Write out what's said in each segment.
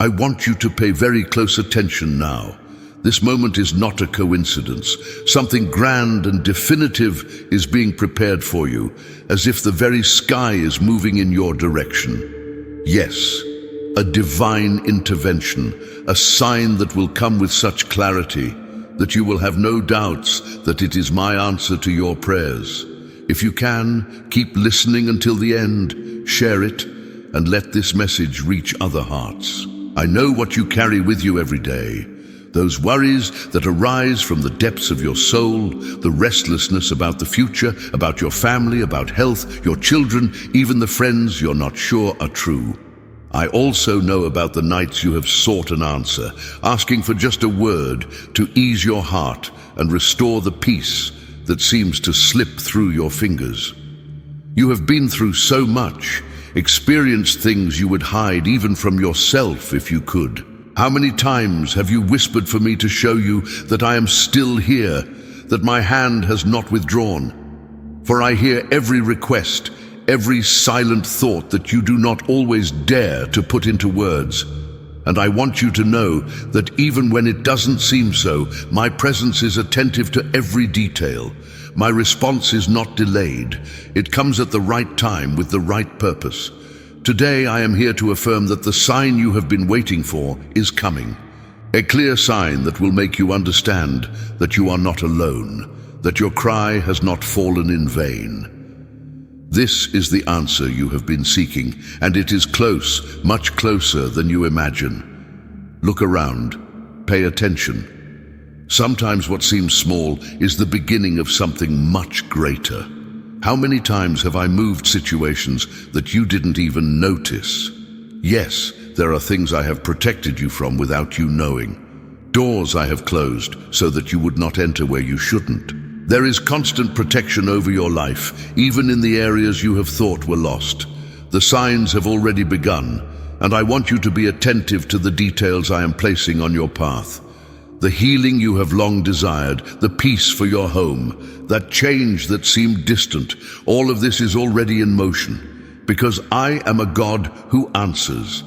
I want you to pay very close attention now. This moment is not a coincidence. Something grand and definitive is being prepared for you, as if the very sky is moving in your direction. Yes, a divine intervention, a sign that will come with such clarity that you will have no doubts that it is my answer to your prayers. If you can, keep listening until the end, share it, and let this message reach other hearts. I know what you carry with you every day. Those worries that arise from the depths of your soul, the restlessness about the future, about your family, about health, your children, even the friends you're not sure are true. I also know about the nights you have sought an answer, asking for just a word to ease your heart and restore the peace that seems to slip through your fingers. You have been through so much, experienced things you would hide even from yourself if you could. How many times have you whispered for me to show you that I am still here, that my hand has not withdrawn? For I hear every request, every silent thought that you do not always dare to put into words. And I want you to know that even when it doesn't seem so, my presence is attentive to every detail. My response is not delayed. It comes at the right time with the right purpose. Today I am here to affirm that the sign you have been waiting for is coming. A clear sign that will make you understand that you are not alone, that your cry has not fallen in vain. This is the answer you have been seeking, and it is close, much closer than you imagine. Look around, pay attention. Sometimes what seems small is the beginning of something much greater. How many times have I moved situations that you didn't even notice? Yes, there are things I have protected you from without you knowing. Doors I have closed so that you would not enter where you shouldn't. There is constant protection over your life, even in the areas you have thought were lost. The signs have already begun, and I want you to be attentive to the details I am placing on your path. The healing you have long desired, the peace for your home, that change that seemed distant, all of this is already in motion, because I am a God who answers.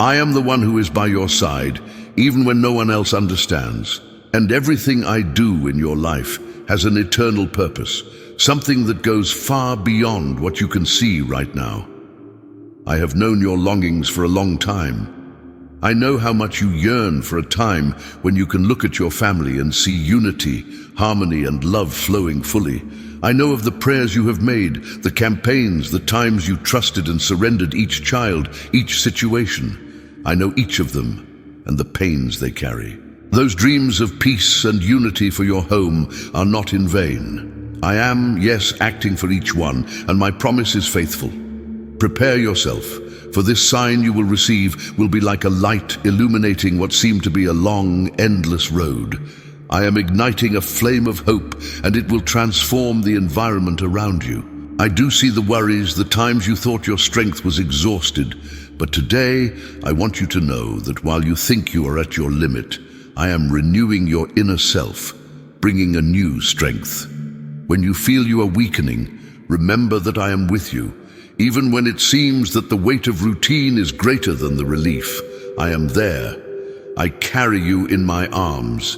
I am the one who is by your side, even when no one else understands. And everything I do in your life has an eternal purpose, something that goes far beyond what you can see right now. I have known your longings for a long time. I know how much you yearn for a time when you can look at your family and see unity, harmony, and love flowing fully. I know of the prayers you have made, the campaigns, the times you trusted and surrendered each child, each situation. I know each of them and the pains they carry. Those dreams of peace and unity for your home are not in vain. I am, yes, acting for each one, and my promise is faithful. Prepare yourself, for this sign you will receive will be like a light illuminating what seemed to be a long, endless road. I am igniting a flame of hope, and it will transform the environment around you. I do see the worries, the times you thought your strength was exhausted, but today I want you to know that while you think you are at your limit, I am renewing your inner self, bringing a new strength. When you feel you are weakening, remember that I am with you. Even when it seems that the weight of routine is greater than the relief, I am there. I carry you in my arms.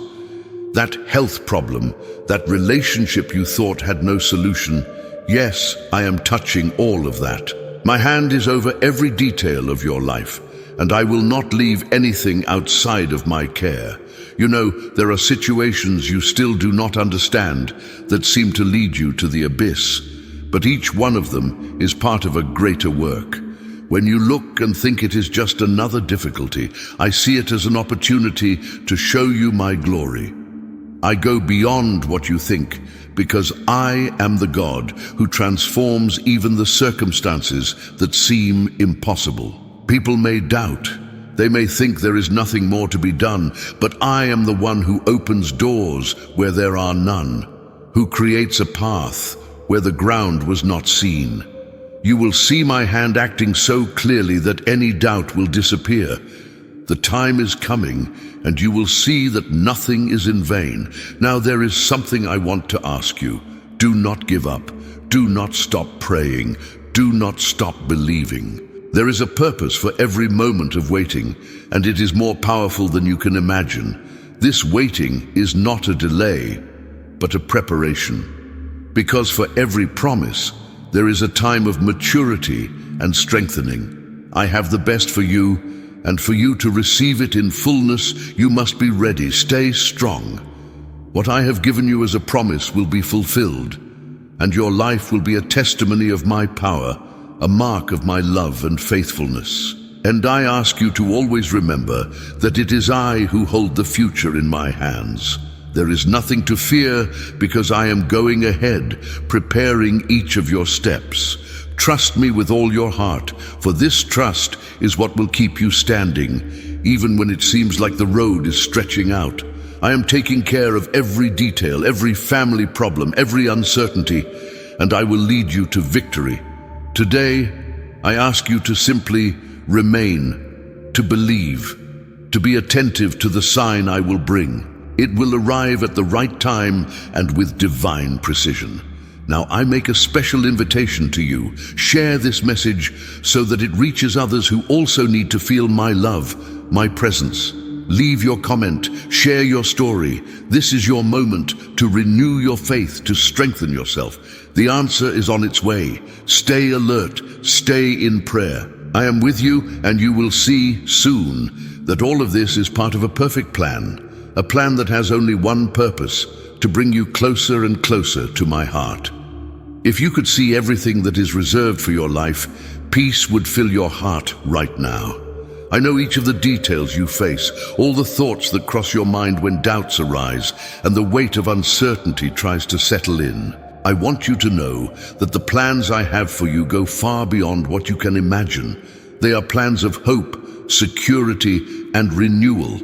That health problem, that relationship you thought had no solution, yes, I am touching all of that. My hand is over every detail of your life, and I will not leave anything outside of my care. You know, there are situations you still do not understand that seem to lead you to the abyss. But each one of them is part of a greater work. When you look and think it is just another difficulty, I see it as an opportunity to show you my glory. I go beyond what you think, because I am the God who transforms even the circumstances that seem impossible. People may doubt. They may think there is nothing more to be done, but I am the one who opens doors where there are none, who creates a path where the ground was not seen. You will see my hand acting so clearly that any doubt will disappear. The time is coming, and you will see that nothing is in vain. Now there is something I want to ask you. Do not give up. Do not stop praying. Do not stop believing. There is a purpose for every moment of waiting, and it is more powerful than you can imagine. This waiting is not a delay, but a preparation. Because for every promise, there is a time of maturity and strengthening. I have the best for you, and for you to receive it in fullness, you must be ready. Stay strong. What I have given you as a promise will be fulfilled, and your life will be a testimony of my power, a mark of my love and faithfulness. And I ask you to always remember that it is I who hold the future in my hands. There is nothing to fear because I am going ahead, preparing each of your steps. Trust me with all your heart, for this trust is what will keep you standing, even when it seems like the road is stretching out. I am taking care of every detail, every family problem, every uncertainty, and I will lead you to victory. Today, I ask you to simply remain, to believe, to be attentive to the sign I will bring. It will arrive at the right time and with divine precision. Now I make a special invitation to you. Share this message so that it reaches others who also need to feel my love, my presence. Leave your comment, share your story. This is your moment to renew your faith, to strengthen yourself. The answer is on its way. Stay alert, stay in prayer. I am with you, and you will see soon that all of this is part of a perfect plan, a plan that has only one purpose, to bring you closer and closer to my heart. If you could see everything that is reserved for your life, peace would fill your heart right now. I know each of the details you face, all the thoughts that cross your mind when doubts arise and the weight of uncertainty tries to settle in. I want you to know that the plans I have for you go far beyond what you can imagine. They are plans of hope, security, and renewal.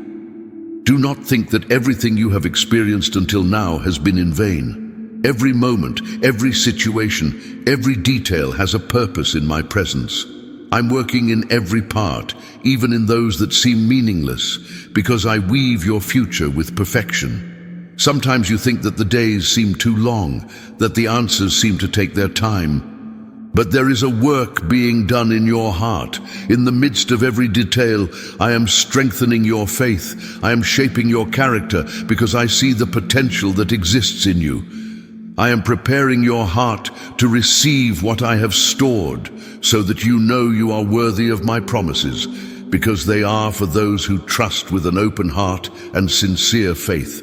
Do not think that everything you have experienced until now has been in vain. Every moment, every situation, every detail has a purpose in my presence. I'm working in every part, even in those that seem meaningless, because I weave your future with perfection. Sometimes you think that the days seem too long, that the answers seem to take their time. But there is a work being done in your heart. In the midst of every detail, I am strengthening your faith. I am shaping your character because I see the potential that exists in you. I am preparing your heart to receive what I have stored, so that you know you are worthy of my promises, because they are for those who trust with an open heart and sincere faith.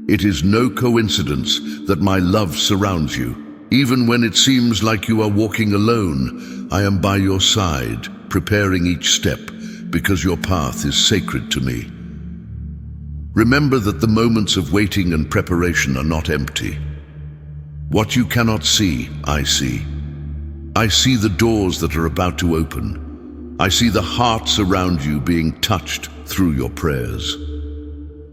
It is no coincidence that my love surrounds you. Even when it seems like you are walking alone, I am by your side, preparing each step, because your path is sacred to me. Remember that the moments of waiting and preparation are not empty. What you cannot see, I see. I see the doors that are about to open. I see the hearts around you being touched through your prayers.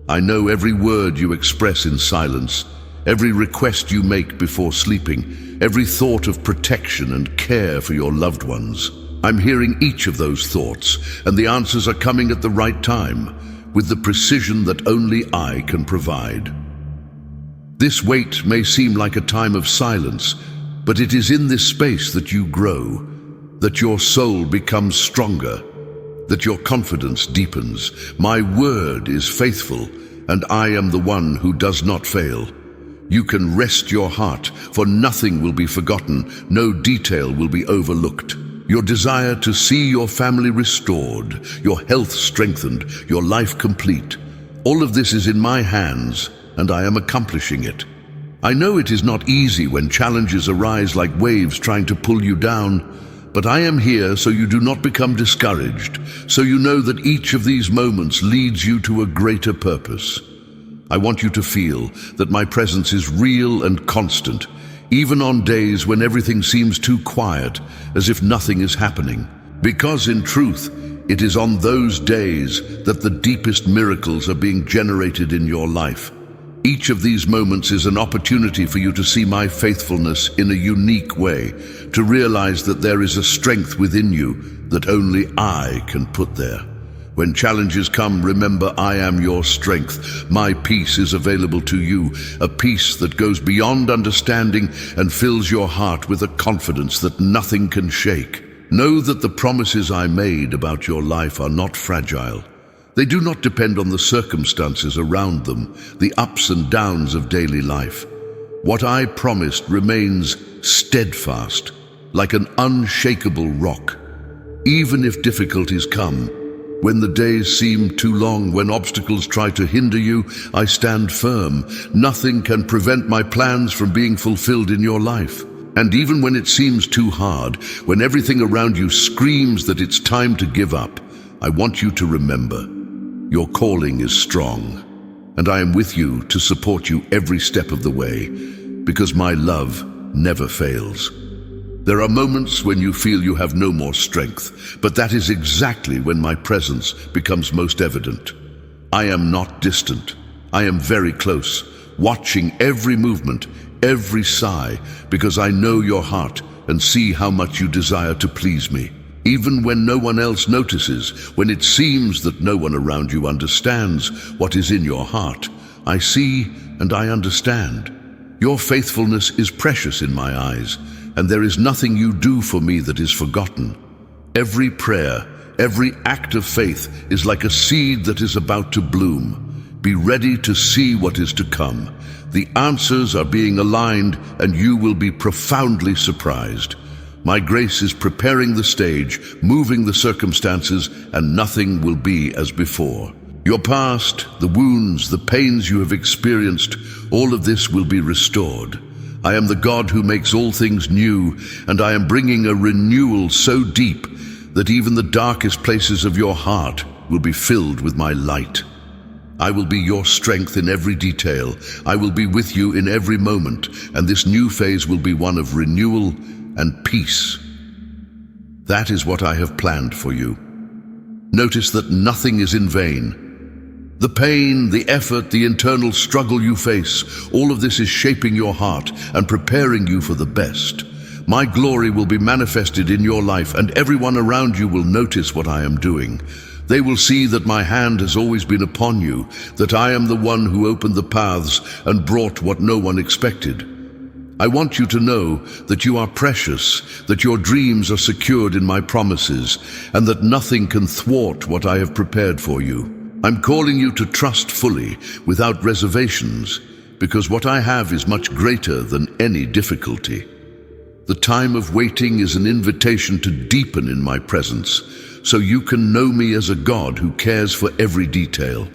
I know every word you express in silence, every request you make before sleeping, every thought of protection and care for your loved ones. I'm hearing each of those thoughts, and the answers are coming at the right time, with the precision that only I can provide. This wait may seem like a time of silence, but it is in this space that you grow, that your soul becomes stronger, that your confidence deepens. My word is faithful, and I am the one who does not fail. You can rest your heart, for nothing will be forgotten, no detail will be overlooked. Your desire to see your family restored, your health strengthened, your life complete, all of this is in my hands, and I am accomplishing it. I know it is not easy when challenges arise like waves trying to pull you down, but I am here so you do not become discouraged, so you know that each of these moments leads you to a greater purpose. I want you to feel that my presence is real and constant, even on days when everything seems too quiet, as if nothing is happening. Because in truth, it is on those days that the deepest miracles are being generated in your life. Each of these moments is an opportunity for you to see my faithfulness in a unique way, to realize that there is a strength within you that only I can put there. When challenges come, remember I am your strength. My peace is available to you, a peace that goes beyond understanding and fills your heart with a confidence that nothing can shake. Know that the promises I made about your life are not fragile. They do not depend on the circumstances around them, the ups and downs of daily life. What I promised remains steadfast, like an unshakable rock. Even if difficulties come, when the days seem too long, when obstacles try to hinder you, I stand firm. Nothing can prevent my plans from being fulfilled in your life. And even when it seems too hard, when everything around you screams that it's time to give up, I want you to remember, your calling is strong, and I am with you to support you every step of the way, because my love never fails. There are moments when you feel you have no more strength, but that is exactly when my presence becomes most evident. I am not distant. I am very close, watching every movement, every sigh, because I know your heart and see how much you desire to please me. Even when no one else notices, when it seems that no one around you understands what is in your heart, I see and I understand. Your faithfulness is precious in my eyes, and there is nothing you do for me that is forgotten. Every prayer, every act of faith is like a seed that is about to bloom. Be ready to see what is to come. The answers are being aligned, and you will be profoundly surprised. My grace is preparing the stage, moving the circumstances, and nothing will be as before. Your past, the wounds, the pains you have experienced, all of this will be restored. I am the God who makes all things new, and I am bringing a renewal so deep that even the darkest places of your heart will be filled with my light. I will be your strength in every detail. I will be with you in every moment, and this new phase will be one of renewal and peace. That is what I have planned for you. Notice that nothing is in vain. The pain, the effort, the internal struggle you face, all of this is shaping your heart and preparing you for the best. My glory will be manifested in your life, and everyone around you will notice what I am doing. They will see that my hand has always been upon you, that I am the one who opened the paths and brought what no one expected. I want you to know that you are precious, that your dreams are secured in my promises, and that nothing can thwart what I have prepared for you. I'm calling you to trust fully, without reservations, because what I have is much greater than any difficulty. The time of waiting is an invitation to deepen in my presence, so you can know me as a God who cares for every detail.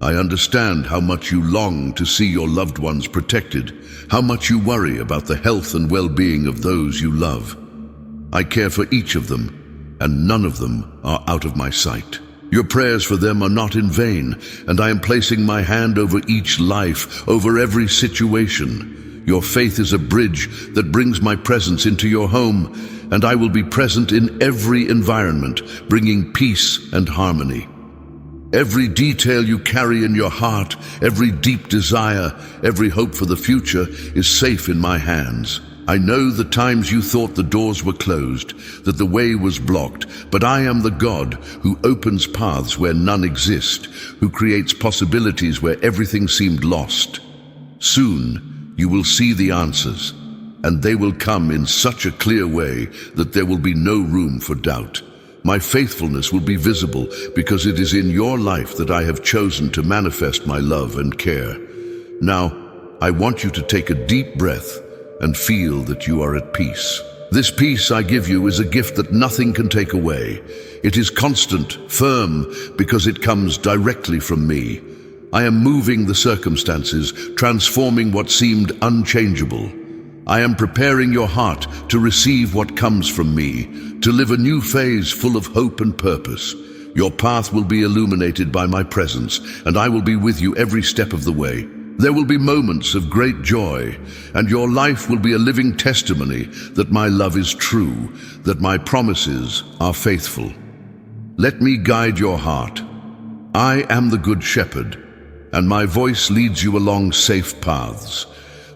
I understand how much you long to see your loved ones protected, how much you worry about the health and well-being of those you love. I care for each of them, and none of them are out of my sight. Your prayers for them are not in vain, and I am placing my hand over each life, over every situation. Your faith is a bridge that brings my presence into your home, and I will be present in every environment, bringing peace and harmony. Every detail you carry in your heart, every deep desire, every hope for the future is safe in my hands. I know the times you thought the doors were closed, that the way was blocked, but I am the God who opens paths where none exist, who creates possibilities where everything seemed lost. Soon, you will see the answers, and they will come in such a clear way that there will be no room for doubt. My faithfulness will be visible because it is in your life that I have chosen to manifest my love and care. Now, I want you to take a deep breath and feel that you are at peace. This peace I give you is a gift that nothing can take away. It is constant, firm, because it comes directly from me. I am moving the circumstances, transforming what seemed unchangeable. I am preparing your heart to receive what comes from me, to live a new phase full of hope and purpose. Your path will be illuminated by my presence, and I will be with you every step of the way. There will be moments of great joy, and your life will be a living testimony that my love is true, that my promises are faithful. Let me guide your heart. I am the Good Shepherd, and my voice leads you along safe paths.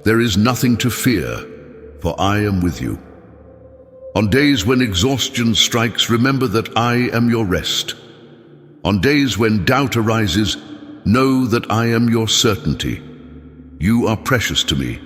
There is nothing to fear, for I am with you. On days when exhaustion strikes, remember that I am your rest. On days when doubt arises, know that I am your certainty. You are precious to me,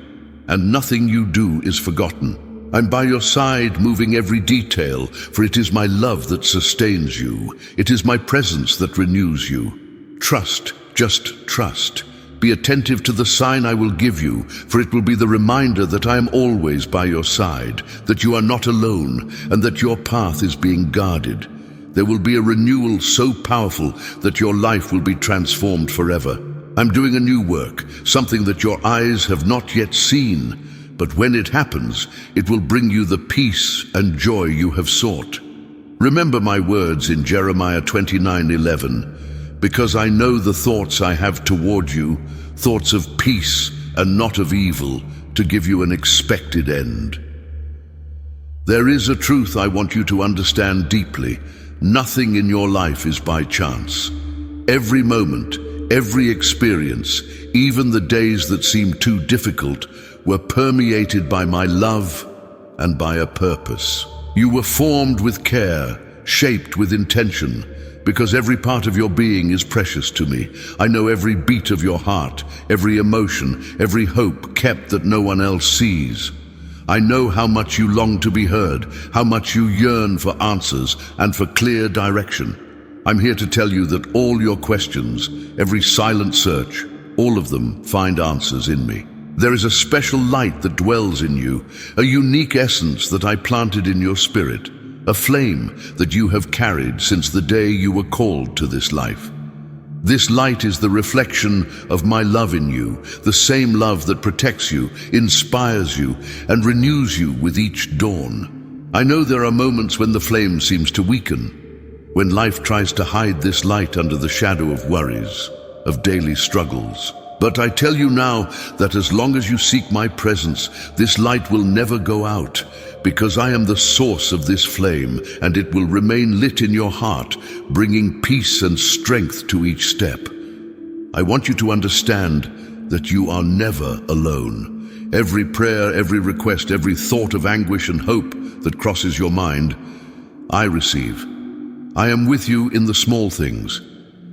and nothing you do is forgotten. I'm by your side, moving every detail, for it is my love that sustains you. It is my presence that renews you. Trust, just trust. Be attentive to the sign I will give you, for it will be the reminder that I am always by your side, that you are not alone, and that your path is being guarded. There will be a renewal so powerful that your life will be transformed forever. I'm doing a new work, something that your eyes have not yet seen, but when it happens, it will bring you the peace and joy you have sought. Remember my words in Jeremiah 29:11, because I know the thoughts I have toward you, thoughts of peace and not of evil, to give you an expected end. There is a truth I want you to understand deeply. Nothing in your life is by chance. Every moment, every experience, even the days that seem too difficult, were permeated by my love and by a purpose. You were formed with care, shaped with intention, because every part of your being is precious to me. I know every beat of your heart, every emotion, every hope kept that no one else sees. I know how much you long to be heard, how much you yearn for answers and for clear direction. I'm here to tell you that all your questions, every silent search, all of them find answers in me. There is a special light that dwells in you, a unique essence that I planted in your spirit, a flame that you have carried since the day you were called to this life. This light is the reflection of my love in you, the same love that protects you, inspires you, and renews you with each dawn. I know there are moments when the flame seems to weaken, when life tries to hide this light under the shadow of worries, of daily struggles. But I tell you now that as long as you seek my presence, this light will never go out, because I am the source of this flame, and it will remain lit in your heart, bringing peace and strength to each step. I want you to understand that you are never alone. Every prayer, every request, every thought of anguish and hope that crosses your mind, I receive. I am with you in the small things,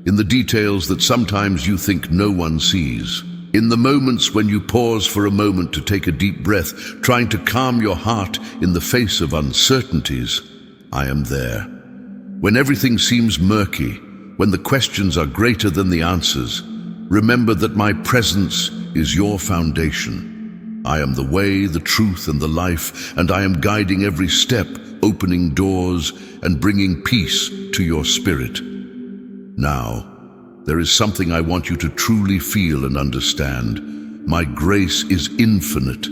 in the details that sometimes you think no one sees, in the moments when you pause for a moment to take a deep breath, trying to calm your heart in the face of uncertainties. I am there. When everything seems murky, when the questions are greater than the answers, remember that my presence is your foundation. I am the way, the truth, and the life, and I am guiding every step, opening doors, and bringing peace to your spirit. Now, there is something I want you to truly feel and understand. My grace is infinite.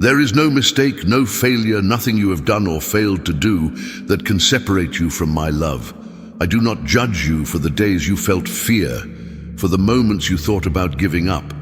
There is no mistake, no failure, nothing you have done or failed to do that can separate you from my love. I do not judge you for the days you felt fear, for the moments you thought about giving up.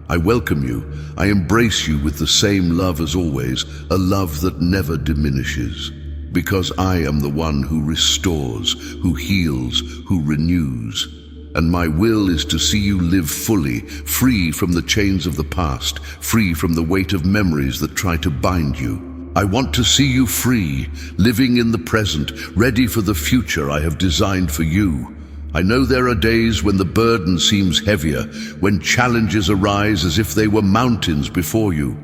I welcome you. I embrace you with the same love as always, a love that never diminishes. Because I am the one who restores, who heals, who renews. And my will is to see you live fully, free from the chains of the past, free from the weight of memories that try to bind you. I want to see you free, living in the present, ready for the future I have designed for you. I know there are days when the burden seems heavier, when challenges arise as if they were mountains before you.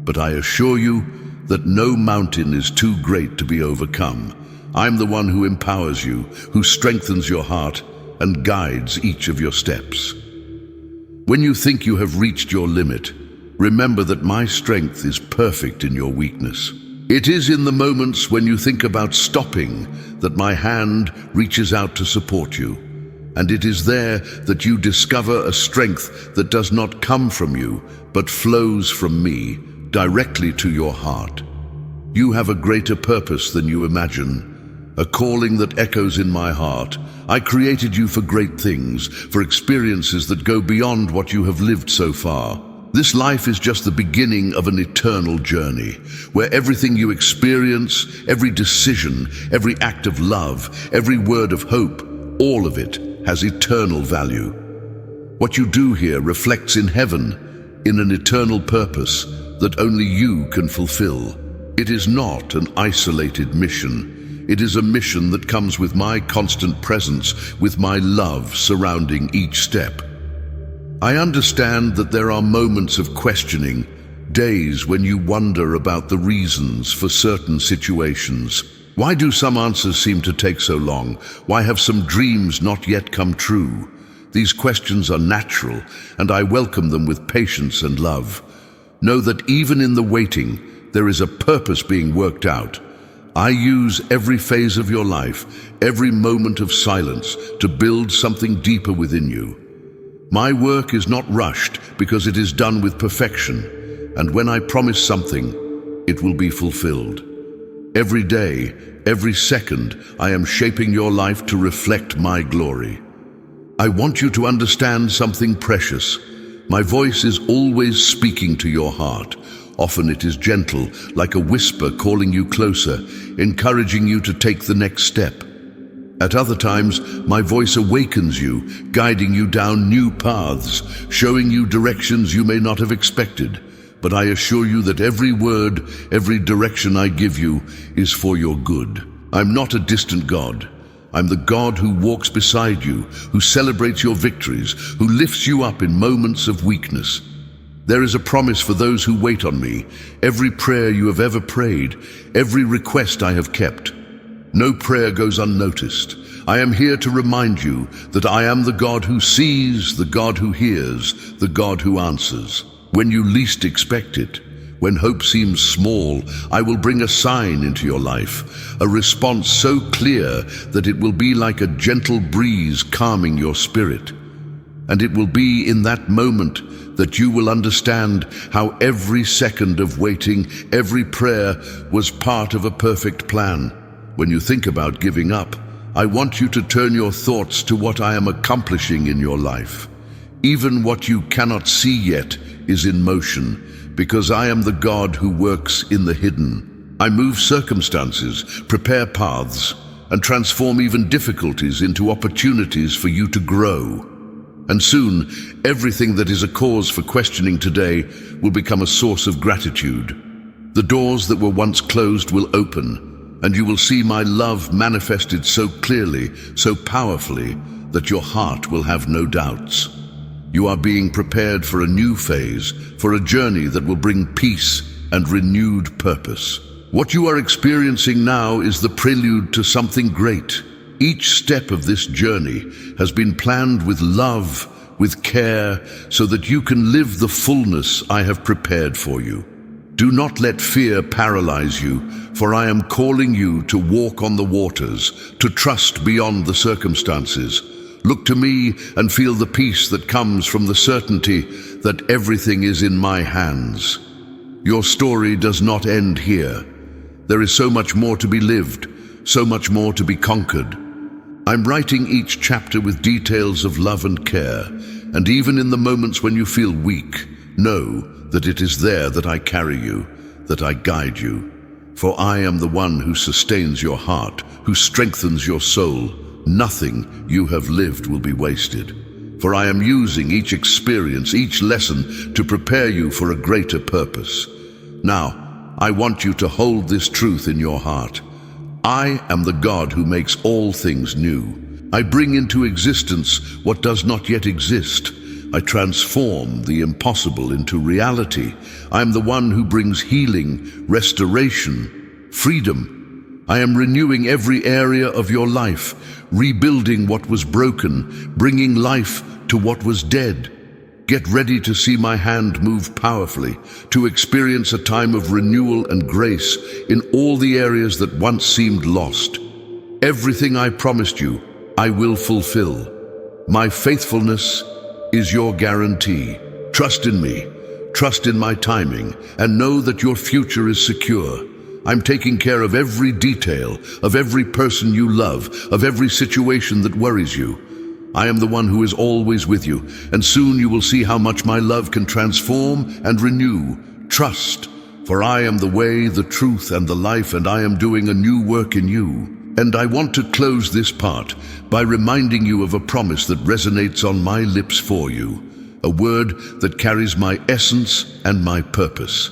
But I assure you that no mountain is too great to be overcome. I'm the one who empowers you, who strengthens your heart, and guides each of your steps. When you think you have reached your limit, remember that my strength is perfect in your weakness. It is in the moments when you think about stopping that my hand reaches out to support you. And it is there that you discover a strength that does not come from you, but flows from me, directly to your heart. You have a greater purpose than you imagine, a calling that echoes in my heart. I created you for great things, for experiences that go beyond what you have lived so far. This life is just the beginning of an eternal journey, where everything you experience, every decision, every act of love, every word of hope, all of it has eternal value. What you do here reflects in heaven, in an eternal purpose that only you can fulfill. It is not an isolated mission. It is a mission that comes with my constant presence, with my love surrounding each step. I understand that there are moments of questioning, Days when you wonder about the reasons for certain situations. Why do some answers seem to take so long? Why have some dreams not yet come true? These questions are natural, and I welcome them with patience and love. Know that even in the waiting, there is a purpose being worked out. I use every phase of your life, every moment of silence, to build something deeper within you. My work is not rushed because it is done with perfection, and when I promise something, it will be fulfilled. Every day, every second, I am shaping your life to reflect my glory. I want you to understand something precious. My voice is always speaking to your heart. Often it is gentle, like a whisper calling you closer, encouraging you to take the next step. At other times, my voice awakens you, guiding you down new paths, showing you directions you may not have expected. But I assure you that every word, every direction I give you is for your good. I'm not a distant God. I'm the God who walks beside you, who celebrates your victories, who lifts you up in moments of weakness. There is a promise for those who wait on me, every prayer you have ever prayed, every request I have kept. No prayer goes unnoticed. I am here to remind you that I am the God who sees, the God who hears, the God who answers. When you least expect it, when hope seems small, I will bring a sign into your life, a response so clear that it will be like a gentle breeze calming your spirit. And it will be in that moment that you will understand how every second of waiting, every prayer was part of a perfect plan. When you think about giving up, I want you to turn your thoughts to what I am accomplishing in your life. Even what you cannot see yet is in motion, because I am the God who works in the hidden. I move circumstances, prepare paths, and transform even difficulties into opportunities for you to grow. And soon, everything that is a cause for questioning today will become a source of gratitude. The doors that were once closed will open, and you will see my love manifested so clearly, so powerfully, that your heart will have no doubts. You are being prepared for a new phase, for a journey that will bring peace and renewed purpose. What you are experiencing now is the prelude to something great. Each step of this journey has been planned with love, with care, so that you can live the fullness I have prepared for you. Do not let fear paralyze you, for I am calling you to walk on the waters, to trust beyond the circumstances. Look to me and feel the peace that comes from the certainty that everything is in my hands. Your story does not end here. There is so much more to be lived, so much more to be conquered. I'm writing each chapter with details of love and care, and even in the moments when you feel weak, know that it is there that I carry you, that I guide you. For I am the one who sustains your heart, who strengthens your soul. Nothing you have lived will be wasted. For I am using each experience, each lesson, to prepare you for a greater purpose. Now, I want you to hold this truth in your heart. I am the God who makes all things new. I bring into existence what does not yet exist. I transform the impossible into reality. I am the one who brings healing, restoration, freedom. I am renewing every area of your life, rebuilding what was broken, bringing life to what was dead. Get ready to see my hand move powerfully, to experience a time of renewal and grace in all the areas that once seemed lost. Everything I promised you, I will fulfill. My faithfulness is your guarantee. Trust in me, trust in my timing, and know that your future is secure. I'm taking care of every detail, of every person you love, of every situation that worries you. I am the one who is always with you, and soon you will see how much my love can transform and renew. Trust, for I am the way, the truth, and the life, and I am doing a new work in you. And I want to close this part by reminding you of a promise that resonates on my lips for you, a word that carries my essence and my purpose.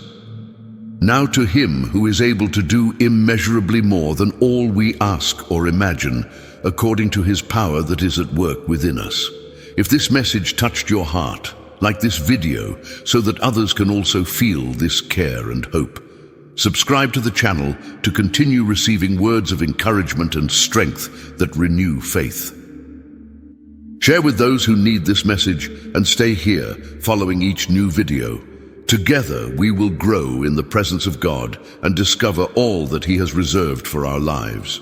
Now to him who is able to do immeasurably more than all we ask or imagine, according to his power that is at work within us. If this message touched your heart, like this video, so that others can also feel this care and hope. Subscribe to the channel to continue receiving words of encouragement and strength that renew faith. Share with those who need this message and stay here following each new video. Together we will grow in the presence of God and discover all that He has reserved for our lives.